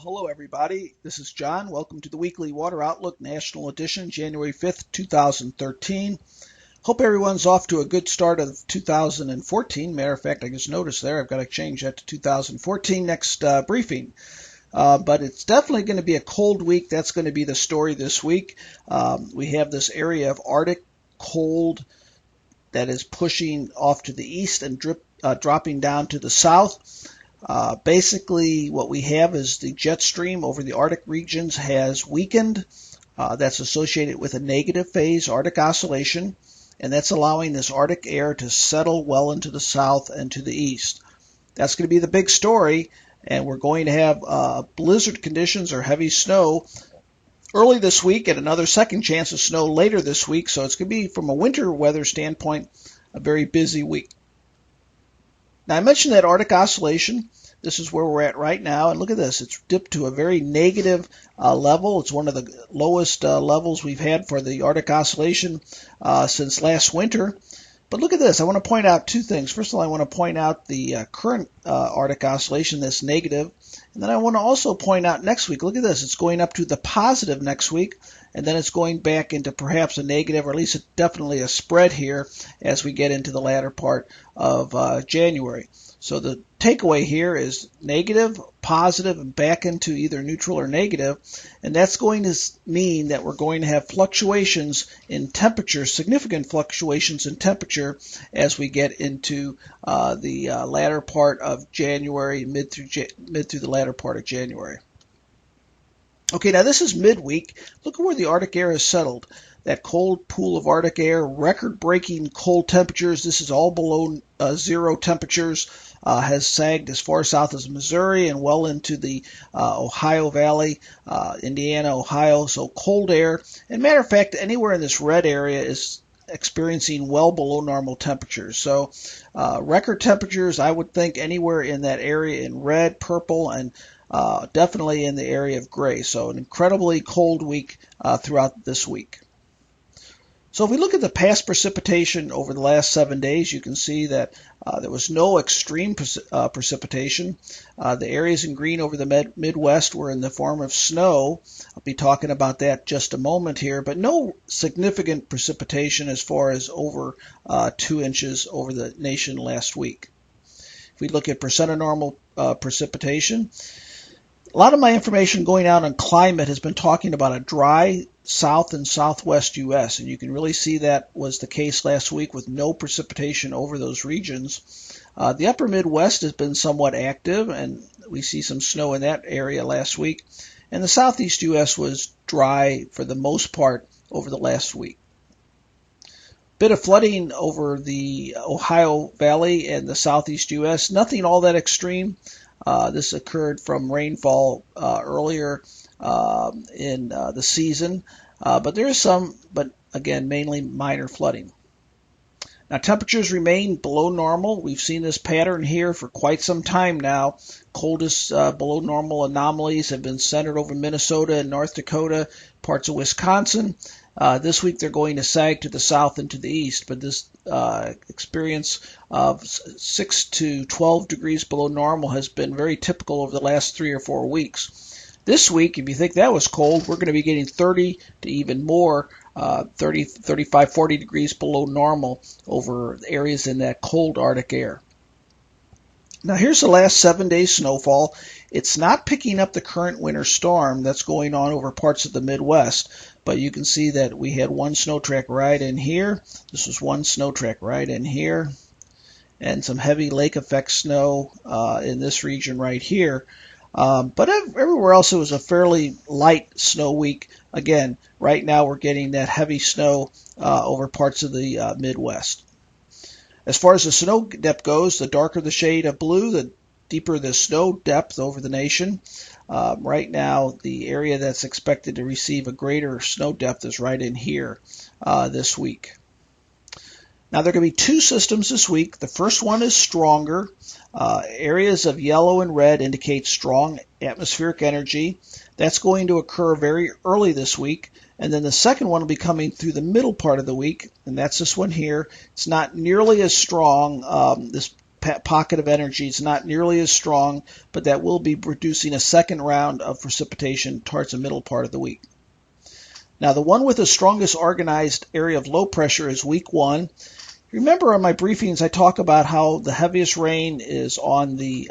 Hello everybody, this is John. Welcome to the Weekly Water Outlook National Edition, January 5th, 2013. Hope everyone's off to a good start of 2014. Matter of fact, I just noticed there, I've got to change that to 2014 next briefing. But it's definitely going to be a cold week. That's going to be the story this week. We have this area of Arctic cold that is pushing off to the east and dropping down to the south. Basically, what we have is the jet stream over the Arctic regions has weakened. That's associated with a negative phase Arctic oscillation, and that's allowing this Arctic air to settle well into the south and to the east. That's going to be the big story, and we're going to have blizzard conditions or heavy snow early this week and another second chance of snow later this week. So it's going to be, from a winter weather standpoint, a very busy week. Now, I mentioned that Arctic oscillation. This is where we're at right now, and look at this. It's dipped to a very negative level. It's one of the lowest levels we've had for the Arctic oscillation since last winter. But look at this. I want to point out two things. First of all, I want to point out the current Arctic oscillation that's negative. And then I want to also point out next week, look at this. It's going up to the positive next week, and then it's going back into perhaps a negative, or at least definitely a spread here as we get into the latter part of January. So the takeaway here is negative, positive, and back into either neutral or negative. And that's going to mean that we're going to have fluctuations in temperature, significant fluctuations in temperature as we get into the latter part of January, mid through the latter part of January. Okay, now this is midweek. Look at where the Arctic air has settled. That cold pool of Arctic air, record-breaking cold temperatures. This is all below zero temperatures. Has sagged as far south as Missouri and well into the Ohio Valley, Indiana, Ohio. So cold air. And matter of fact, anywhere in this red area is experiencing well below normal temperatures. So record temperatures, I would think anywhere in that area in red, purple, and definitely in the area of gray. So an incredibly cold week throughout this week. So if we look at the past precipitation over the last 7 days, you can see that there was no extreme precipitation. The areas in green over the Midwest were in the form of snow. I'll be talking about that just a moment here, but no significant precipitation as far as over 2 inches over the nation last week. If we look at percent of normal precipitation, a lot of my information going out on climate has been talking about a dry south and southwest U.S., and you can really see that was the case last week with no precipitation over those regions. The upper Midwest has been somewhat active, and we see some snow in that area last week. And the southeast U.S. was dry for the most part over the last week. Bit of flooding over the Ohio Valley and the southeast U.S., nothing all that extreme. This occurred from rainfall earlier in the season, but there is some, but again, mainly minor flooding. Now, temperatures remain below normal. We've seen this pattern here for quite some time now. Coldest below normal anomalies have been centered over Minnesota and North Dakota, parts of Wisconsin. This week they're going to sag to the south and to the east, but this experience of 6 to 12 degrees below normal has been very typical over the last 3 or 4 weeks. This week, if you think that was cold, we're going to be getting 30 to even more, 30, 35, 40 degrees below normal over areas in that cold Arctic air. Now here's the last 7 days snowfall. It's not picking up the current winter storm that's going on over parts of the Midwest, but you can see that we had one snow track right in here. This was one snow track right in here, and some heavy lake effect snow in this region right here. But everywhere else it was a fairly light snow week. Again, right now we're getting that heavy snow over parts of the Midwest. As far as the snow depth goes, the darker the shade of blue, the deeper the snow depth over the nation. Right now, the area that's expected to receive a greater snow depth is right in here this week. Now, there are going to be 2 systems this week. The first one is stronger. Areas of yellow and red indicate strong atmospheric energy. That's going to occur very early this week. And then the second one will be coming through the middle part of the week, and that's this one here. It's not nearly as strong. This pocket of energy. It's not nearly as strong, but that will be producing a second round of precipitation towards the middle part of the week. Now, the one with the strongest organized area of low pressure is week 1. Remember on my briefings, I talk about how the heaviest rain is on the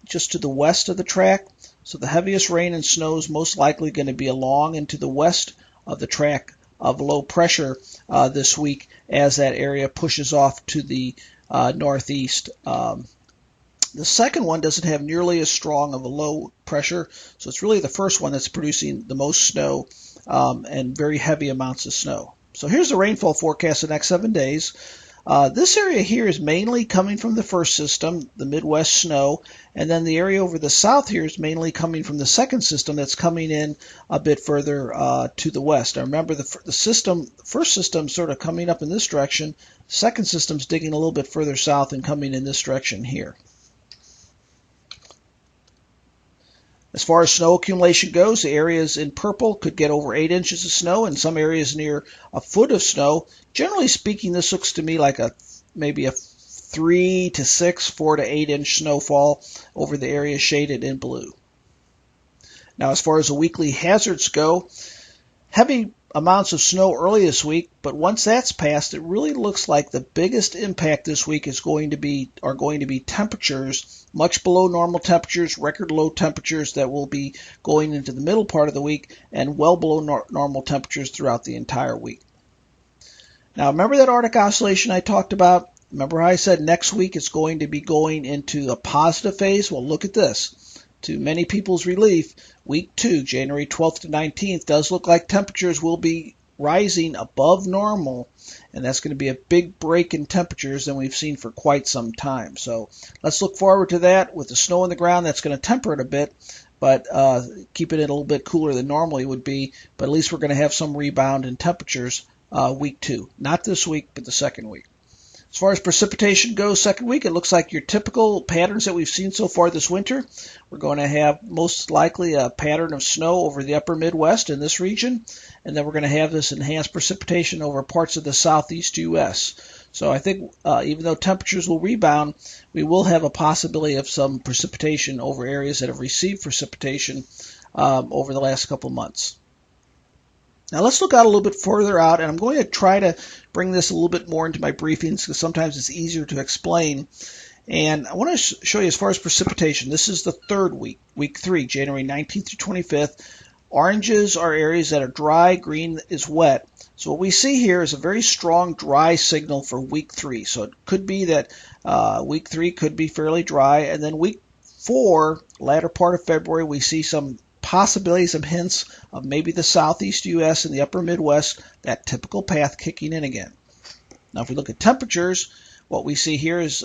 just to the west of the track. So the heaviest rain and snow is most likely going to be along and to the west of the track of low pressure this week as that area pushes off to the northeast. The second one doesn't have nearly as strong of a low pressure, so it's really the first one that's producing the most snow and very heavy amounts of snow. So here's the rainfall forecast the next 7 days. This area here is mainly coming from the first system, the Midwest snow, and then the area over the south here is mainly coming from the second system that's coming in a bit further to the west. Now remember, the first system sort of coming up in this direction, second system's digging a little bit further south and coming in this direction here. As far as snow accumulation goes, the areas in purple could get over 8 inches of snow, and some areas near a foot of snow. Generally speaking, this looks to me like maybe a 3 to 6, 4 to 8 inch snowfall over the area shaded in blue. Now, as far as the weekly hazards go, heavy amounts of snow early this week, but once that's passed, it really looks like the biggest impact this week are going to be temperatures much below normal temperatures, record low temperatures that will be going into the middle part of the week, and well below normal temperatures throughout the entire week. Now, remember that Arctic oscillation I talked about? Remember how I said next week it's going to be going into a positive phase? Well, look at this. To many people's relief, week 2, January 12th to 19th, does look like temperatures will be rising above normal, and that's going to be a big break in temperatures than we've seen for quite some time. So let's look forward to that. With the snow on the ground, that's going to temper it a bit, but keep it a little bit cooler than normally would be. But at least we're going to have some rebound in temperatures week 2. Not this week, but the second week. As far as precipitation goes, second week, it looks like your typical patterns that we've seen so far this winter. We're going to have most likely a pattern of snow over the upper Midwest in this region, and then we're going to have this enhanced precipitation over parts of the southeast U.S. So I think even though temperatures will rebound, we will have a possibility of some precipitation over areas that have received precipitation over the last couple months. Now let's look out a little bit further out, and I'm going to try to bring this a little bit more into my briefings because sometimes it's easier to explain. And I want to show you as far as precipitation. This is the third week, week 3, January 19th through 25th. Oranges are areas that are dry, green is wet. So what we see here is a very strong dry signal for week 3. So it could be that week 3 could be fairly dry, and then week 4, latter part of February, we see some possibilities, some hints of maybe the southeast U.S. and the upper Midwest, that typical path kicking in again. Now, if we look at temperatures, what we see here is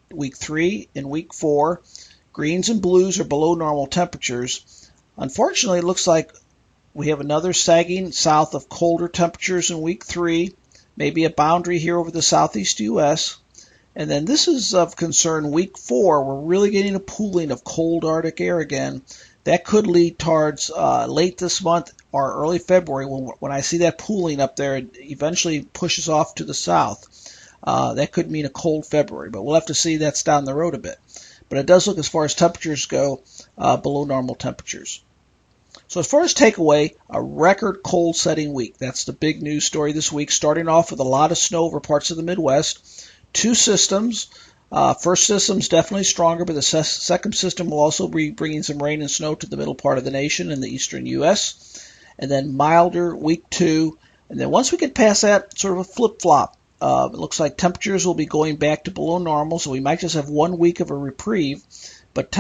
week 3 and week 4. Greens and blues are below normal temperatures. Unfortunately, it looks like we have another sagging south of colder temperatures in week 3, maybe a boundary here over the southeast U.S. And then this is of concern week 4. We're really getting a pooling of cold Arctic air again. That could lead towards late this month or early February when I see that pooling up there. It eventually pushes off to the south. That could mean a cold February, but we'll have to see. That's down the road a bit. But it does look, as far as temperatures go, below normal temperatures. So as far as takeaway, a record cold setting week. That's the big news story this week, starting off with a lot of snow over parts of the Midwest. 2 systems. First system's definitely stronger, but the second system will also be bringing some rain and snow to the middle part of the nation in the eastern U.S. And then milder week 2. And then once we get past that, sort of a flip-flop. It looks like temperatures will be going back to below normal, so we might just have 1 week of a reprieve. But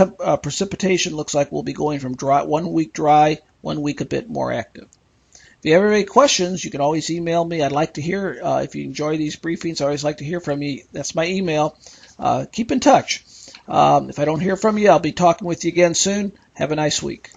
precipitation looks like we'll be going from 1 week dry, 1 week a bit more active. If you have any questions, you can always email me. I'd like to hear, if you enjoy these briefings, I always like to hear from you. That's my email. Keep in touch. If I don't hear from you, I'll be talking with you again soon. Have a nice week.